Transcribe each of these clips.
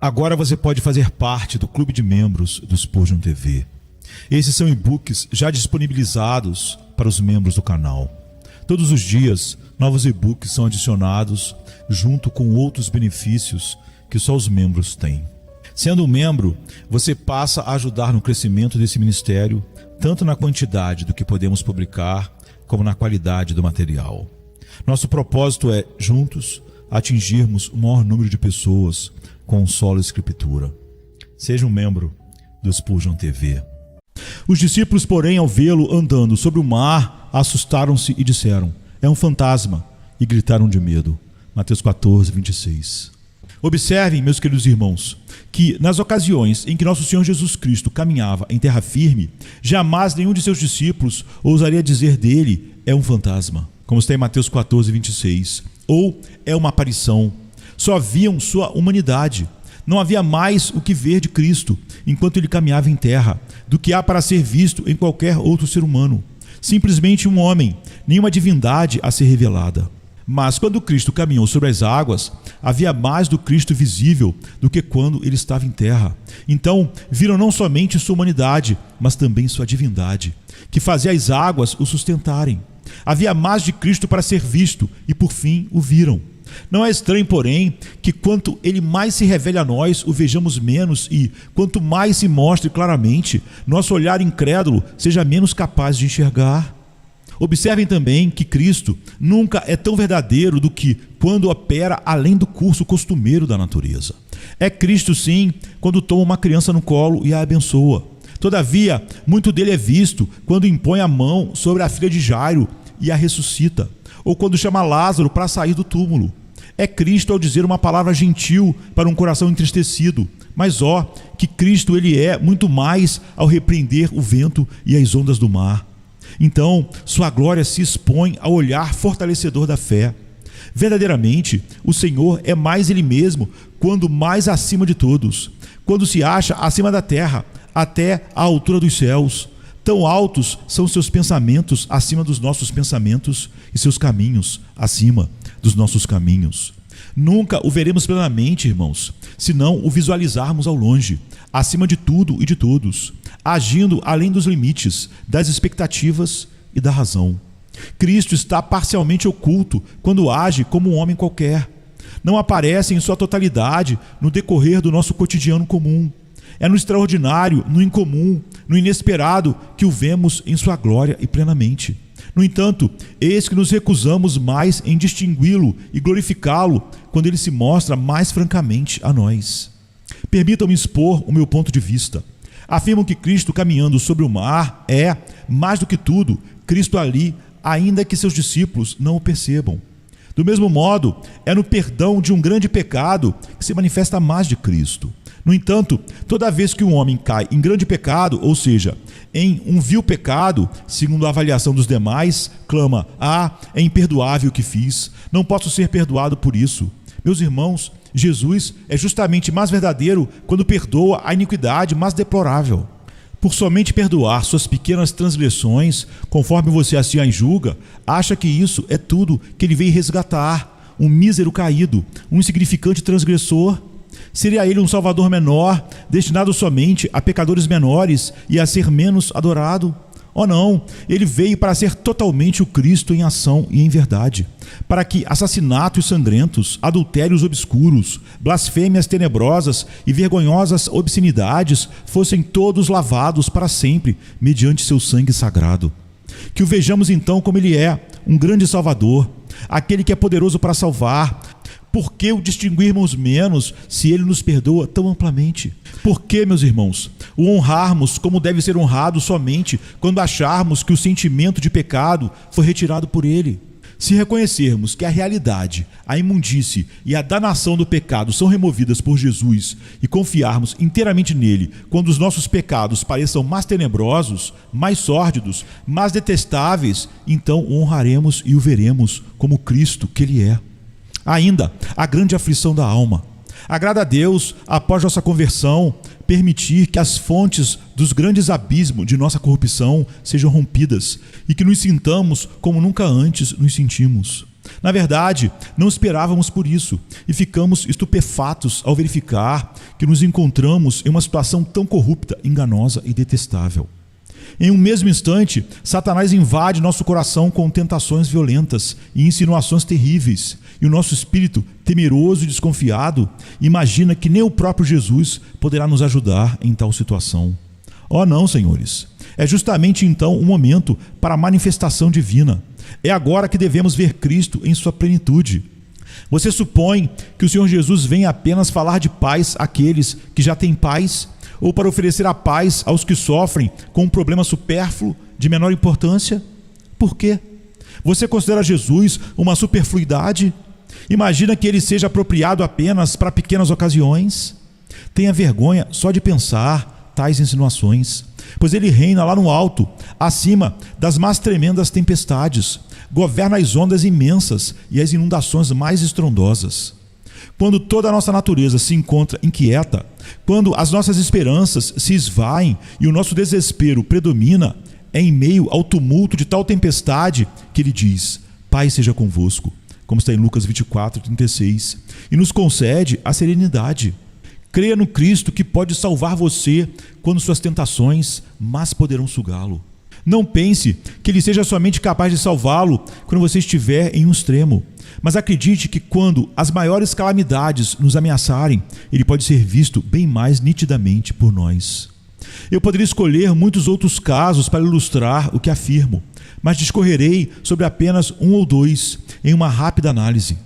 Agora você pode fazer parte do clube de membros do Spurgeon TV. Esses são e-books já disponibilizados para os membros do canal. Todos os dias, novos e-books são adicionados junto com outros benefícios que só os membros têm. Sendo um membro, você passa a ajudar no crescimento desse ministério, tanto na quantidade do que podemos publicar, como na qualidade do material. Nosso propósito é, juntos, atingirmos o maior número de pessoas com solo escritura. Seja um membro do Spurgeon TV. Os discípulos, porém, ao vê-lo andando sobre o mar, assustaram-se e disseram: é um fantasma, e gritaram de medo. Mateus 14, 26. Observem, meus queridos irmãos, que nas ocasiões em que nosso Senhor Jesus Cristo caminhava em terra firme, jamais nenhum de seus discípulos ousaria dizer dele: é um fantasma, como está em Mateus 14, 26, ou é uma aparição. Só viam sua humanidade. Não havia mais o que ver de Cristo enquanto ele caminhava em terra, do que há para ser visto em qualquer outro ser humano. Simplesmente um homem, nenhuma divindade a ser revelada. Mas quando Cristo caminhou sobre as águas, havia mais do Cristo visível do que quando ele estava em terra. Então viram não somente sua humanidade, mas também sua divindade, que fazia as águas o sustentarem. Havia mais de Cristo para ser visto, e por fim o viram. Não é estranho, porém, que quanto ele mais se revele a nós, o vejamos menos, e quanto mais se mostre claramente, nosso olhar incrédulo seja menos capaz de enxergar. Observem também que Cristo nunca é tão verdadeiro do que quando opera além do curso costumeiro da natureza. É Cristo, sim, quando toma uma criança no colo e a abençoa. Todavia, muito dele é visto quando impõe a mão sobre a filha de Jairo e a ressuscita, ou quando chama Lázaro para sair do túmulo. É Cristo ao dizer uma palavra gentil para um coração entristecido. Mas que Cristo ele é muito mais ao repreender o vento e as ondas do mar. Então, sua glória se expõe ao olhar fortalecedor da fé. Verdadeiramente, o Senhor é mais Ele mesmo, quando mais acima de todos, quando se acha acima da terra, até a altura dos céus. Tão altos são seus pensamentos acima dos nossos pensamentos, e seus caminhos acima dos nossos caminhos. Nunca o veremos plenamente, irmãos, se não o visualizarmos ao longe, acima de tudo e de todos, agindo além dos limites, das expectativas e da razão. Cristo está parcialmente oculto quando age como um homem qualquer. Não aparece em sua totalidade no decorrer do nosso cotidiano comum. É no extraordinário, no incomum, no inesperado que o vemos em sua glória e plenamente. No entanto, eis que nos recusamos mais em distingui-lo e glorificá-lo quando ele se mostra mais francamente a nós. Permitam-me expor o meu ponto de vista. Afirmam que Cristo caminhando sobre o mar é, mais do que tudo, Cristo ali, ainda que seus discípulos não o percebam. Do mesmo modo, é no perdão de um grande pecado que se manifesta mais de Cristo. No entanto, toda vez que um homem cai em grande pecado, ou seja, em um vil pecado, segundo a avaliação dos demais, clama: é imperdoável o que fiz, não posso ser perdoado por isso. Meus irmãos, Jesus é justamente mais verdadeiro quando perdoa a iniquidade mais deplorável. Por somente perdoar suas pequenas transgressões, conforme você assim as julga, acha que isso é tudo que ele veio resgatar, um mísero caído, um insignificante transgressor. Seria ele um salvador menor, destinado somente a pecadores menores e a ser menos adorado? Oh não, ele veio para ser totalmente o Cristo em ação e em verdade, para que assassinatos sangrentos, adultérios obscuros, blasfêmias tenebrosas e vergonhosas obscenidades fossem todos lavados para sempre mediante seu sangue sagrado. Que o vejamos então como ele é, um grande Salvador, aquele que é poderoso para salvar. Por que o distinguirmos menos se ele nos perdoa tão amplamente? Por que, meus irmãos, o honrarmos como deve ser honrado somente quando acharmos que o sentimento de pecado foi retirado por ele? Se reconhecermos que a realidade, a imundície e a danação do pecado são removidas por Jesus e confiarmos inteiramente nele quando os nossos pecados pareçam mais tenebrosos, mais sórdidos, mais detestáveis, então o honraremos e o veremos como Cristo que ele é. Ainda, a grande aflição da alma. Agrada a Deus, após nossa conversão, permitir que as fontes dos grandes abismos de nossa corrupção sejam rompidas e que nos sintamos como nunca antes nos sentimos. Na verdade, não esperávamos por isso e ficamos estupefatos ao verificar que nos encontramos em uma situação tão corrupta, enganosa e detestável. Em um mesmo instante, Satanás invade nosso coração com tentações violentas e insinuações terríveis, e o nosso espírito, temeroso e desconfiado, imagina que nem o próprio Jesus poderá nos ajudar em tal situação. Oh não, senhores! É justamente então o momento para a manifestação divina. É agora que devemos ver Cristo em sua plenitude. Você supõe que o Senhor Jesus vem apenas falar de paz àqueles que já têm paz, ou para oferecer a paz aos que sofrem com um problema supérfluo de menor importância? Por quê? Você considera Jesus uma superfluidade? Imagina que ele seja apropriado apenas para pequenas ocasiões? Tenha vergonha só de pensar tais insinuações, pois ele reina lá no alto, acima das mais tremendas tempestades, governa as ondas imensas e as inundações mais estrondosas. Quando toda a nossa natureza se encontra inquieta, quando as nossas esperanças se esvaem e o nosso desespero predomina, é em meio ao tumulto de tal tempestade que ele diz: Pai seja convosco, como está em Lucas 24:36, e nos concede a serenidade. Creia no Cristo que pode salvar você quando suas tentações mais poderão sugá-lo. Não pense que ele seja somente capaz de salvá-lo quando você estiver em um extremo, mas acredite que quando as maiores calamidades nos ameaçarem, ele pode ser visto bem mais nitidamente por nós. Eu poderia escolher muitos outros casos para ilustrar o que afirmo, mas discorrerei sobre apenas um ou dois em uma rápida análise.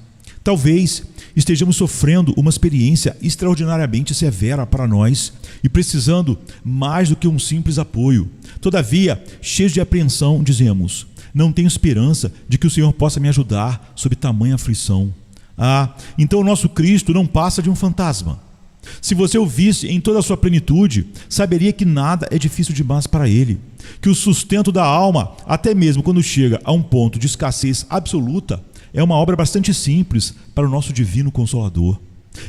Talvez estejamos sofrendo uma experiência extraordinariamente severa para nós e precisando mais do que um simples apoio. Todavia, cheios de apreensão, dizemos: não tenho esperança de que o Senhor possa me ajudar sob tamanha aflição. Então o nosso Cristo não passa de um fantasma. Se você o visse em toda a sua plenitude, saberia que nada é difícil demais para ele, que o sustento da alma, até mesmo quando chega a um ponto de escassez absoluta, é uma obra bastante simples para o nosso divino Consolador.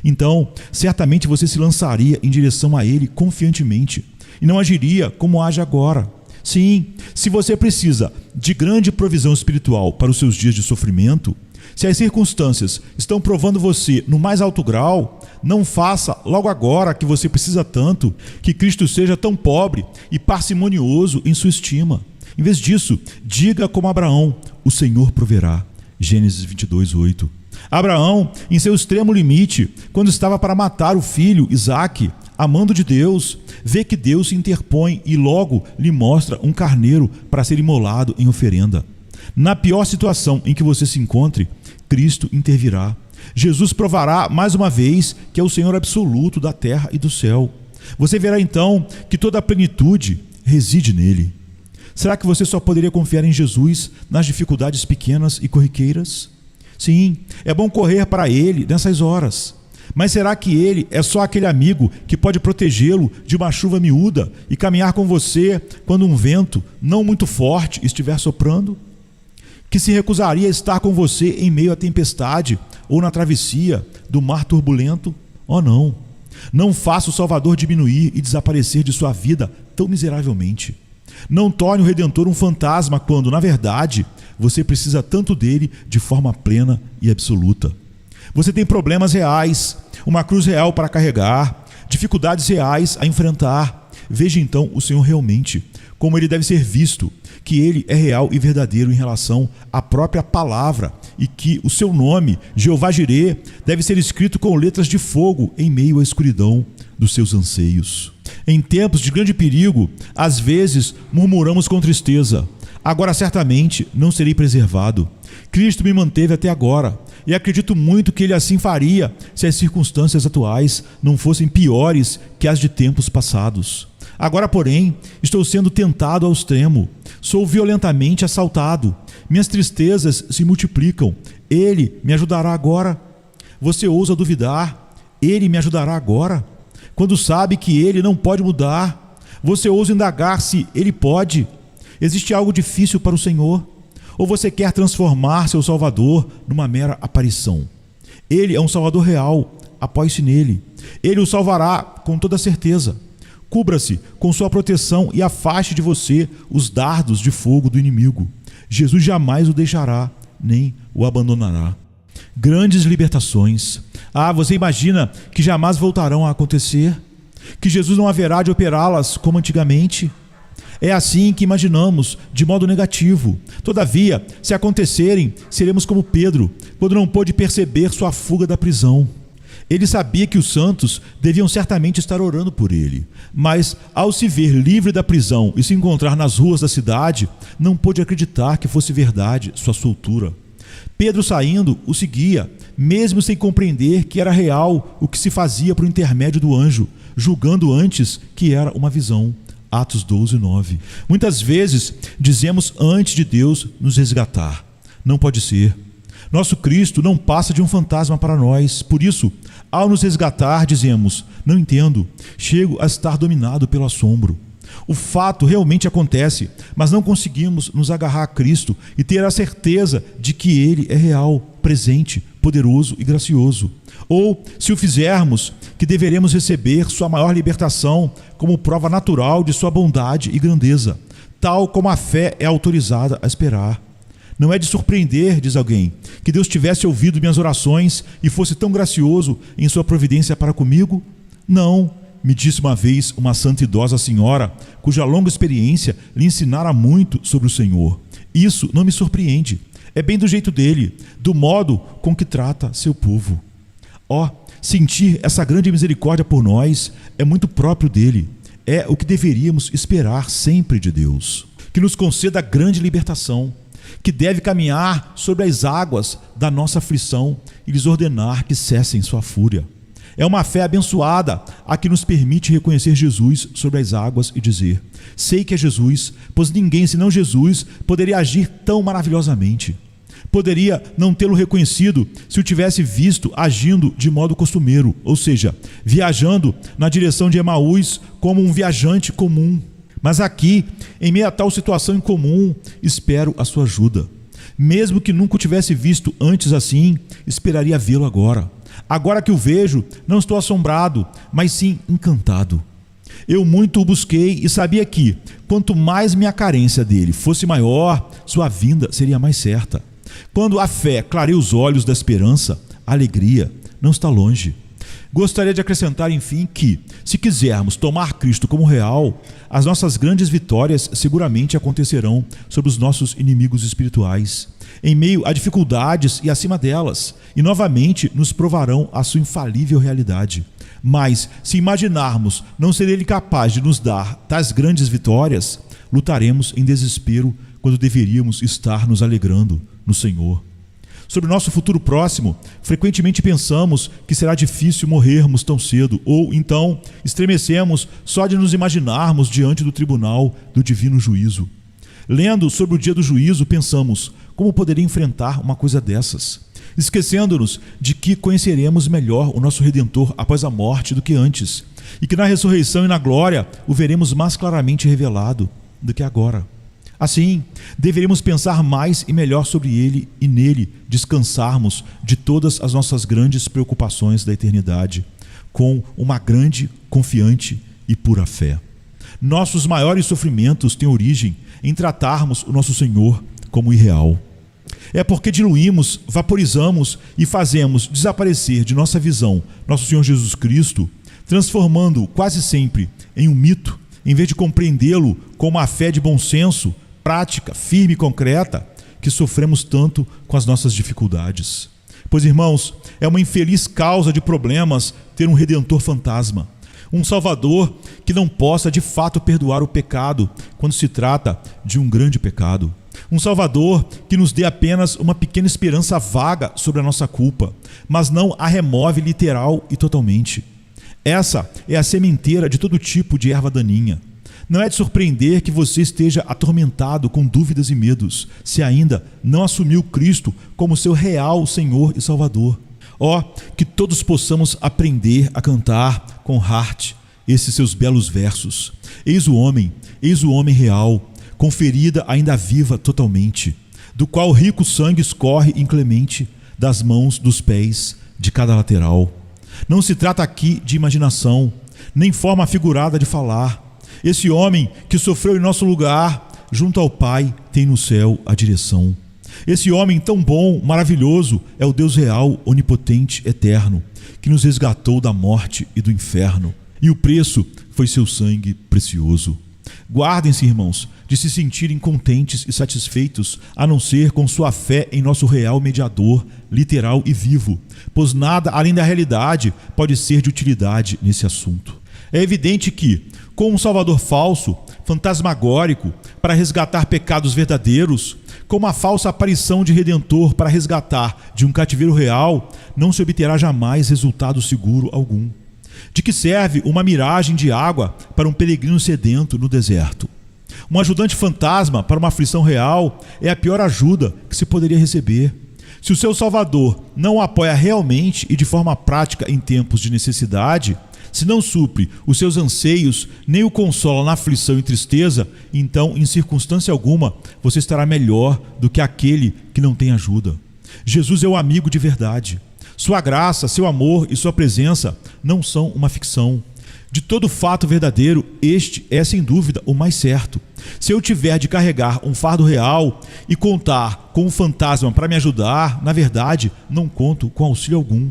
Então, certamente você se lançaria em direção a ele confiantemente e não agiria como age agora. Sim, se você precisa de grande provisão espiritual para os seus dias de sofrimento, se as circunstâncias estão provando você no mais alto grau, não faça logo agora que você precisa tanto que Cristo seja tão pobre e parcimonioso em sua estima. Em vez disso, diga como Abraão: o Senhor proverá. Gênesis 22:8. Abraão, em seu extremo limite, quando estava para matar o filho Isaque, amando de Deus, vê que Deus se interpõe e logo lhe mostra um carneiro para ser imolado em oferenda. Na pior situação em que você se encontre, Cristo intervirá. Jesus provará mais uma vez que é o Senhor absoluto da terra e do céu. Você verá então que toda a plenitude reside nele. Será que você só poderia confiar em Jesus nas dificuldades pequenas e corriqueiras? Sim, é bom correr para ele nessas horas. Mas será que ele é só aquele amigo que pode protegê-lo de uma chuva miúda e caminhar com você quando um vento não muito forte estiver soprando? Que se recusaria a estar com você em meio à tempestade ou na travessia do mar turbulento? Oh não! Não faça o Salvador diminuir e desaparecer de sua vida tão miseravelmente. Não torne o Redentor um fantasma quando, na verdade, você precisa tanto dele de forma plena e absoluta. Você tem problemas reais, uma cruz real para carregar, dificuldades reais a enfrentar. Veja então o Senhor realmente, como ele deve ser visto, que ele é real e verdadeiro em relação à própria palavra e que o seu nome, Jeová Jirê, deve ser escrito com letras de fogo em meio à escuridão dos seus anseios. Em tempos de grande perigo, às vezes murmuramos com tristeza: agora certamente não serei preservado. Cristo me manteve até agora, e acredito muito que ele assim faria se as circunstâncias atuais não fossem piores que as de tempos passados. Agora, porém, estou sendo tentado ao extremo, sou violentamente assaltado, minhas tristezas se multiplicam. Ele me ajudará agora? Você ousa duvidar? Ele me ajudará agora? Quando sabe que ele não pode mudar, você ousa indagar se ele pode? Existe algo difícil para o Senhor? Ou você quer transformar seu Salvador numa mera aparição? Ele é um Salvador real, apoie-se nele. Ele o salvará com toda certeza. Cubra-se com sua proteção e afaste de você os dardos de fogo do inimigo. Jesus jamais o deixará, nem o abandonará. Grandes libertações, Você imagina que jamais voltarão a acontecer? Que Jesus não haverá de operá-las como antigamente? É assim que imaginamos, de modo negativo. Todavia, se acontecerem, seremos como Pedro, quando não pôde perceber sua fuga da prisão. Ele sabia que os santos deviam certamente estar orando por ele, mas ao se ver livre da prisão e se encontrar nas ruas da cidade, não pôde acreditar que fosse verdade sua soltura. Pedro, saindo, o seguia, mesmo sem compreender que era real o que se fazia por intermédio do anjo, julgando antes que era uma visão. Atos 12:9. Muitas vezes dizemos antes de Deus nos resgatar. Não pode ser. Nosso Cristo não passa de um fantasma para nós. Por isso, ao nos resgatar, dizemos: não entendo, chego a estar dominado pelo assombro. O fato realmente acontece, mas não conseguimos nos agarrar a Cristo e ter a certeza de que Ele é real, presente, poderoso e gracioso. Ou, se o fizermos, que deveremos receber sua maior libertação como prova natural de sua bondade e grandeza, tal como a fé é autorizada a esperar. Não é de surpreender, diz alguém, que Deus tivesse ouvido minhas orações e fosse tão gracioso em sua providência para comigo? Não, me disse uma vez uma santa idosa senhora, cuja longa experiência lhe ensinara muito sobre o Senhor. Isso não me surpreende. É bem do jeito dele, do modo com que trata seu povo. Sentir essa grande misericórdia por nós é muito próprio dele. É o que deveríamos esperar sempre de Deus. Que nos conceda grande libertação, que deve caminhar sobre as águas da nossa aflição e lhes ordenar que cessem sua fúria. É uma fé abençoada a que nos permite reconhecer Jesus sobre as águas e dizer: sei que é Jesus, pois ninguém senão Jesus poderia agir tão maravilhosamente. Poderia não tê-lo reconhecido se o tivesse visto agindo de modo costumeiro, ou seja, viajando na direção de Emaús como um viajante comum. Mas aqui, em meio a tal situação incomum, espero a sua ajuda. Mesmo que nunca o tivesse visto antes assim, esperaria vê-lo agora. Agora que o vejo, não estou assombrado, mas sim encantado. Eu muito o busquei e sabia que, quanto mais minha carência dele fosse maior, sua vinda seria mais certa. Quando a fé clareia os olhos da esperança, a alegria não está longe. Gostaria de acrescentar, enfim, que, se quisermos tomar Cristo como real, as nossas grandes vitórias seguramente acontecerão sobre os nossos inimigos espirituais, em meio a dificuldades e acima delas, e novamente nos provarão a sua infalível realidade. Mas, se imaginarmos não ser Ele capaz de nos dar tais grandes vitórias, lutaremos em desespero quando deveríamos estar nos alegrando no Senhor. Sobre o nosso futuro próximo, frequentemente pensamos que será difícil morrermos tão cedo, ou então estremecemos só de nos imaginarmos diante do tribunal do divino juízo. Lendo sobre o dia do juízo, pensamos: como poderia enfrentar uma coisa dessas? Esquecendo-nos de que conheceremos melhor o nosso Redentor após a morte do que antes, e que na ressurreição e na glória o veremos mais claramente revelado do que agora. Assim, deveríamos pensar mais e melhor sobre Ele e nele descansarmos de todas as nossas grandes preocupações da eternidade, com uma grande, confiante e pura fé. Nossos maiores sofrimentos têm origem em tratarmos o nosso Senhor como irreal. É porque diluímos, vaporizamos e fazemos desaparecer de nossa visão nosso Senhor Jesus Cristo, transformando-o quase sempre em um mito, em vez de compreendê-lo com uma fé de bom senso, prática, firme e concreta, que sofremos tanto com as nossas dificuldades. Pois, irmãos, é uma infeliz causa de problemas ter um Redentor fantasma, um Salvador que não possa de fato perdoar o pecado quando se trata de um grande pecado. Um Salvador que nos dê apenas uma pequena esperança vaga sobre a nossa culpa, mas não a remove literal e totalmente. Essa é a sementeira de todo tipo de erva daninha. Não é de surpreender que você esteja atormentado com dúvidas e medos, se ainda não assumiu Cristo como seu real Senhor e Salvador. Que todos possamos aprender a cantar com Hart esses seus belos versos. Eis o homem real, com ferida ainda viva totalmente, do qual rico sangue escorre inclemente das mãos, dos pés, de cada lateral. Não se trata aqui de imaginação, nem forma figurada de falar. Esse homem que sofreu em nosso lugar, junto ao Pai, tem no céu a direção. Esse homem tão bom, maravilhoso, é o Deus real, onipotente, eterno, que nos resgatou da morte e do inferno. E o preço foi seu sangue precioso. Guardem-se, irmãos, de se sentirem contentes e satisfeitos, a não ser com sua fé em nosso real mediador, literal e vivo, pois nada além da realidade pode ser de utilidade nesse assunto. É evidente que, com um Salvador falso, fantasmagórico, para resgatar pecados verdadeiros, com uma falsa aparição de Redentor para resgatar de um cativeiro real, não se obterá jamais resultado seguro algum. De que serve uma miragem de água para um peregrino sedento no deserto? Um ajudante fantasma para uma aflição real é a pior ajuda que se poderia receber. Se o seu Salvador não o apoia realmente e de forma prática em tempos de necessidade, se não supre os seus anseios, nem o consola na aflição e tristeza, então, em circunstância alguma, você estará melhor do que aquele que não tem ajuda. Jesus é o amigo de verdade. Sua graça, seu amor e sua presença não são uma ficção. De todo fato verdadeiro, este é sem dúvida o mais certo. Se eu tiver de carregar um fardo real e contar com um fantasma para me ajudar, na verdade, não conto com auxílio algum.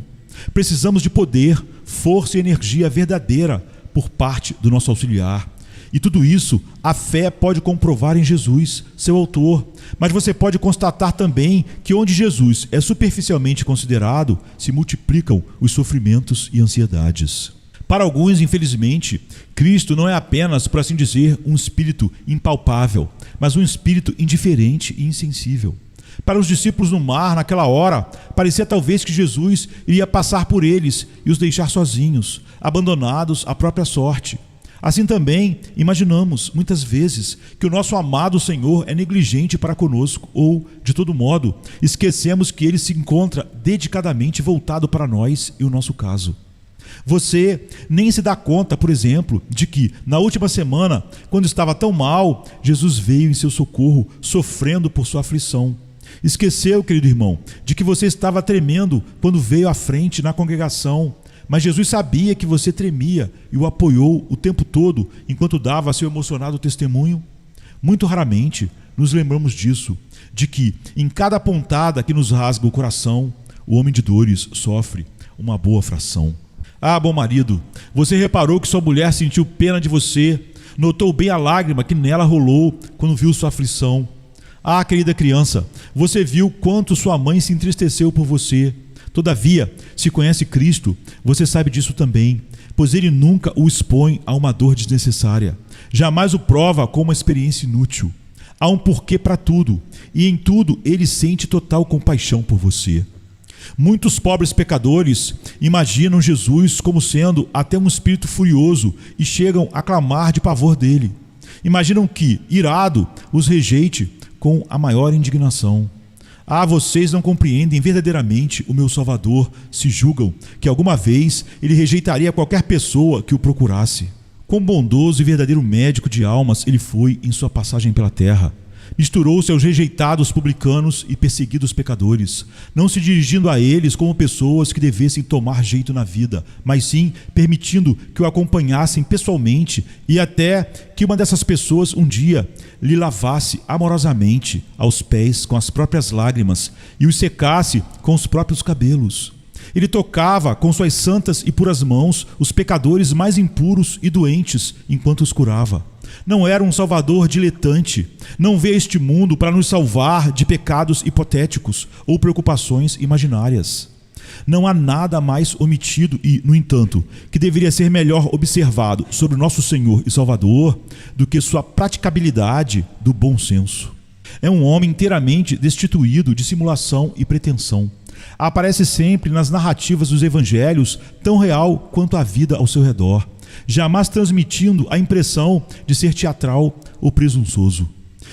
Precisamos de poder, força e energia verdadeira por parte do nosso auxiliar. E tudo isso a fé pode comprovar em Jesus, seu autor. Mas você pode constatar também que onde Jesus é superficialmente considerado, se multiplicam os sofrimentos e ansiedades. Para alguns, infelizmente, Cristo não é apenas, por assim dizer, um espírito impalpável, mas um espírito indiferente e insensível. Para os discípulos no mar, naquela hora, parecia talvez que Jesus iria passar por eles e os deixar sozinhos, abandonados à própria sorte. Assim também, imaginamos, muitas vezes, que o nosso amado Senhor é negligente para conosco ou, de todo modo, esquecemos que Ele se encontra dedicadamente voltado para nós e o nosso caso. Você nem se dá conta, por exemplo, de que, na última semana, quando estava tão mal, Jesus veio em seu socorro, sofrendo por sua aflição. Esqueceu, querido irmão, de que você estava tremendo quando veio à frente na congregação, mas Jesus sabia que você tremia e o apoiou o tempo todo enquanto dava seu emocionado testemunho. Muito raramente nos lembramos disso, de que em cada pontada que nos rasga o coração, o homem de dores sofre uma boa fração. Ah, bom marido, você reparou que sua mulher sentiu pena de você, notou bem a lágrima que nela rolou quando viu sua aflição. Ah, querida criança, você viu quanto sua mãe se entristeceu por você. Todavia, se conhece Cristo, você sabe disso também, pois Ele nunca o expõe a uma dor desnecessária. Jamais o prova com uma experiência inútil. Há um porquê para tudo, e em tudo Ele sente total compaixão por você. Muitos pobres pecadores imaginam Jesus como sendo até um espírito furioso e chegam a clamar de pavor dele. Imaginam que, irado, os rejeite com a maior indignação. Ah, vocês não compreendem verdadeiramente o meu Salvador, se julgam que alguma vez ele rejeitaria qualquer pessoa que o procurasse. Quão bondoso e verdadeiro médico de almas ele foi em sua passagem pela terra. Misturou-se aos rejeitados publicanos e perseguidos pecadores, não se dirigindo a eles como pessoas que devessem tomar jeito na vida, mas sim permitindo que o acompanhassem pessoalmente e até que uma dessas pessoas um dia lhe lavasse amorosamente aos pés com as próprias lágrimas e os secasse com os próprios cabelos. Ele tocava com suas santas e puras mãos os pecadores mais impuros e doentes enquanto os curava. Não era um salvador diletante, não veio a este mundo para nos salvar de pecados hipotéticos ou preocupações imaginárias. Não há nada mais omitido e, no entanto, que deveria ser melhor observado sobre o nosso Senhor e Salvador do que sua praticabilidade do bom senso. É um homem inteiramente destituído de simulação e pretensão. Aparece sempre nas narrativas dos evangelhos tão real quanto a vida ao seu redor, jamais transmitindo a impressão de ser teatral ou presunçoso.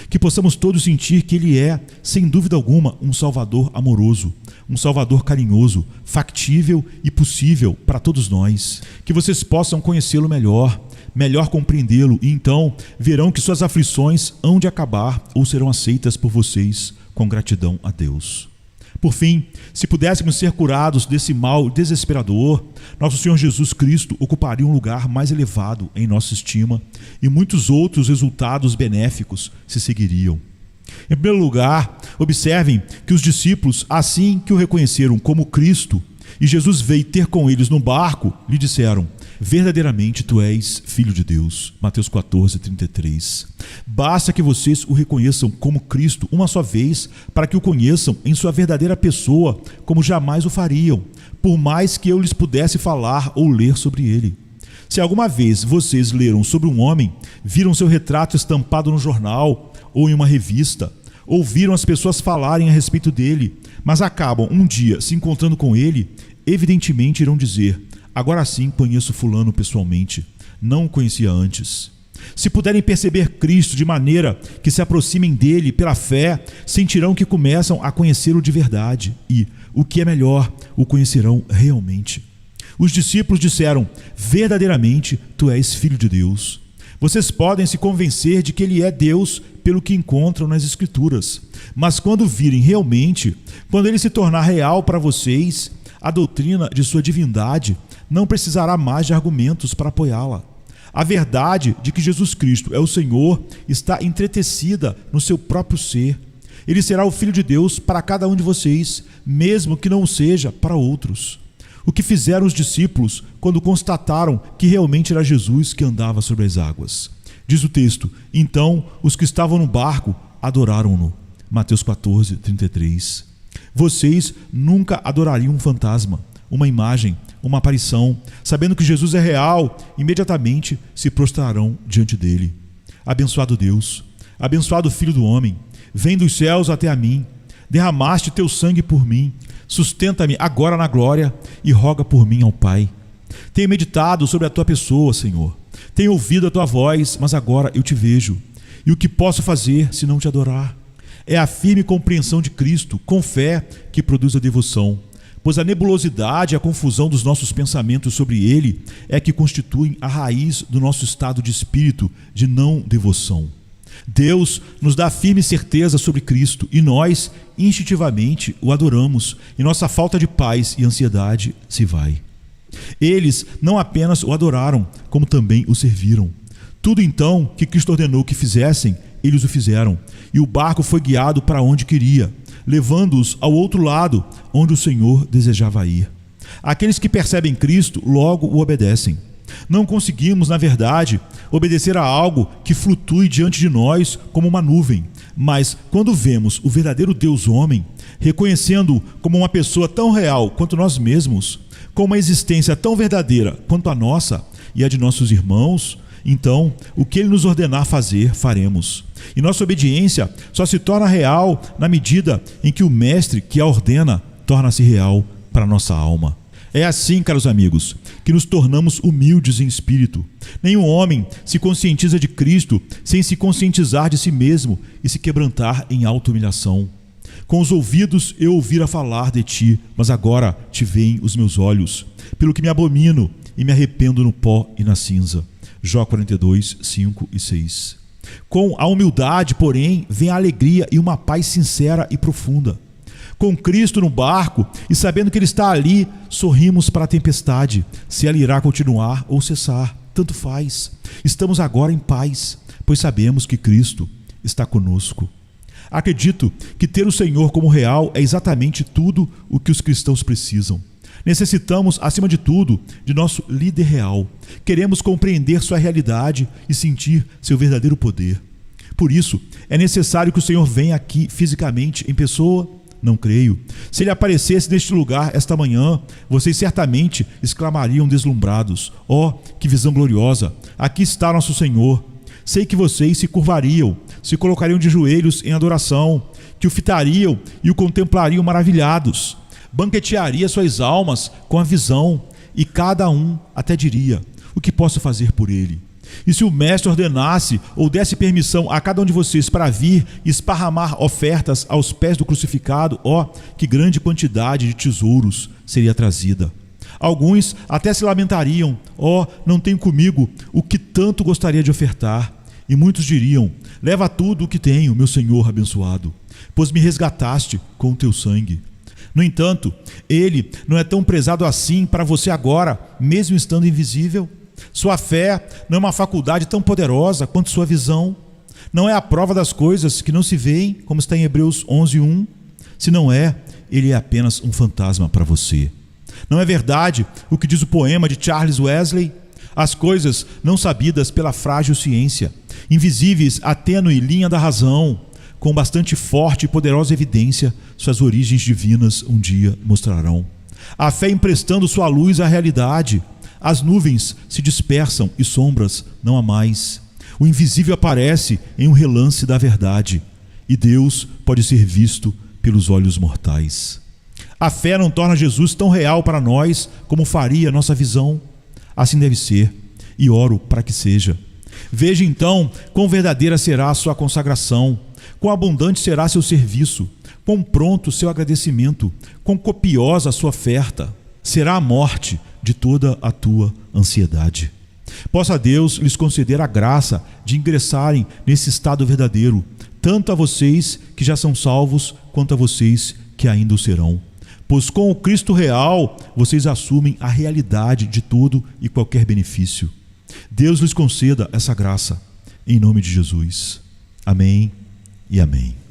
Que possamos todos sentir que Ele é, sem dúvida alguma, um Salvador amoroso, um Salvador carinhoso, factível e possível para todos nós. Que vocês possam conhecê-lo melhor compreendê-lo, e então verão que suas aflições hão de acabar ou serão aceitas por vocês com gratidão a Deus. Por fim, se pudéssemos ser curados desse mal desesperador, nosso Senhor Jesus Cristo ocuparia um lugar mais elevado em nossa estima e muitos outros resultados benéficos se seguiriam. Em primeiro lugar, observem que os discípulos, assim que o reconheceram como Cristo, e Jesus veio ter com eles no barco, lhe disseram: verdadeiramente tu és Filho de Deus. Mateus 14:33. Basta que vocês o reconheçam como Cristo uma só vez, para que o conheçam em sua verdadeira pessoa, como jamais o fariam, por mais que eu lhes pudesse falar ou ler sobre ele. Se alguma vez vocês leram sobre um homem, viram seu retrato estampado no jornal ou em uma revista, ouviram as pessoas falarem a respeito dele, mas acabam um dia se encontrando com ele, evidentemente irão dizer: agora sim conheço fulano pessoalmente, não o conhecia antes. Se puderem perceber Cristo de maneira que se aproximem dele pela fé, sentirão que começam a conhecê-lo de verdade e, o que é melhor, o conhecerão realmente. Os discípulos disseram: verdadeiramente tu és Filho de Deus. Vocês podem se convencer de que ele é Deus pelo que encontram nas Escrituras, mas quando virem realmente, quando ele se tornar real para vocês, a doutrina de sua divindade não precisará mais de argumentos para apoiá-la. A verdade de que Jesus Cristo é o Senhor está entretecida no seu próprio ser. Ele será o Filho de Deus para cada um de vocês, mesmo que não seja para outros. O que fizeram os discípulos quando constataram que realmente era Jesus que andava sobre as águas? Diz o texto: então os que estavam no barco adoraram-no. Mateus 14:33. Vocês nunca adorariam um fantasma, uma imagem, uma aparição. Sabendo que Jesus é real, imediatamente se prostrarão diante dele. Abençoado Deus, abençoado Filho do Homem, vem dos céus até a mim, derramaste teu sangue por mim, sustenta-me agora na glória e roga por mim ao Pai. Tenho meditado sobre a tua pessoa, Senhor. Tenho ouvido a tua voz, mas agora eu te vejo. E o que posso fazer se não te adorar? É a firme compreensão de Cristo, com fé, que produz a devoção. Pois a nebulosidade e a confusão dos nossos pensamentos sobre ele é que constituem a raiz do nosso estado de espírito de não devoção. Deus nos dá firme certeza sobre Cristo e nós, instintivamente, o adoramos e nossa falta de paz e ansiedade se vai. Eles não apenas o adoraram, como também o serviram. Tudo então que Cristo ordenou que fizessem, eles o fizeram, e o barco foi guiado para onde queria, levando-os ao outro lado, onde o Senhor desejava ir. Aqueles que percebem Cristo logo o obedecem. Não conseguimos, na verdade, obedecer a algo que flutue diante de nós como uma nuvem, mas quando vemos o verdadeiro Deus homem, reconhecendo-o como uma pessoa tão real quanto nós mesmos, com uma existência tão verdadeira quanto a nossa e a de nossos irmãos, então, o que ele nos ordenar fazer, faremos. E nossa obediência só se torna real na medida em que o Mestre que a ordena torna-se real para a nossa alma. É assim, caros amigos, que nos tornamos humildes em espírito. Nenhum homem se conscientiza de Cristo sem se conscientizar de si mesmo e se quebrantar em auto-humilhação. Com os ouvidos eu ouvira falar de ti, mas agora te veem os meus olhos, pelo que me abomino e me arrependo no pó e na cinza. Jó 42, 5 e 6. Com a humildade, porém, vem a alegria e uma paz sincera e profunda. Com Cristo no barco e sabendo que Ele está ali, sorrimos para a tempestade, se ela irá continuar ou cessar, tanto faz. Estamos agora em paz, pois sabemos que Cristo está conosco. Acredito que ter o Senhor como real é exatamente tudo o que os cristãos precisam. Necessitamos, acima de tudo, de nosso líder real. Queremos compreender sua realidade e sentir seu verdadeiro poder. Por isso, é necessário que o Senhor venha aqui fisicamente em pessoa? Não creio. Se ele aparecesse neste lugar esta manhã, vocês certamente exclamariam deslumbrados: ó, que visão gloriosa! Aqui está nosso Senhor. Sei que vocês se curvariam, se colocariam de joelhos em adoração, que o fitariam e o contemplariam maravilhados. Banquetearia suas almas com a visão, e cada um até diria: o que posso fazer por ele? E se o mestre ordenasse ou desse permissão a cada um de vocês para vir e esparramar ofertas aos pés do crucificado, ó, que grande quantidade de tesouros seria trazida. Alguns até se lamentariam: ó, não tenho comigo o que tanto gostaria de ofertar. E muitos diriam: leva tudo o que tenho, meu Senhor abençoado, pois me resgataste com o teu sangue. No entanto, ele não é tão prezado assim para você agora, mesmo estando invisível. Sua fé não é uma faculdade tão poderosa quanto sua visão. Não é a prova das coisas que não se veem, como está em Hebreus 11:1. Se não é, ele é apenas um fantasma para você. Não é verdade o que diz o poema de Charles Wesley? As coisas não sabidas pela frágil ciência, invisíveis à tênue linha da razão, com bastante forte e poderosa evidência, suas origens divinas um dia mostrarão. A fé emprestando sua luz à realidade, as nuvens se dispersam e sombras não há mais. O invisível aparece em um relance da verdade, e Deus pode ser visto pelos olhos mortais. A fé não torna Jesus tão real para nós como faria nossa visão. Assim deve ser, e oro para que seja. Veja então quão verdadeira será a sua consagração, quão abundante será seu serviço, quão pronto seu agradecimento, quão copiosa a sua oferta. Será a morte de toda a tua ansiedade. Possa Deus lhes conceder a graça de ingressarem nesse estado verdadeiro, tanto a vocês que já são salvos, quanto a vocês que ainda o serão. Pois com o Cristo real, vocês assumem a realidade de todo e qualquer benefício. Deus lhes conceda essa graça, em nome de Jesus. Amém e amém.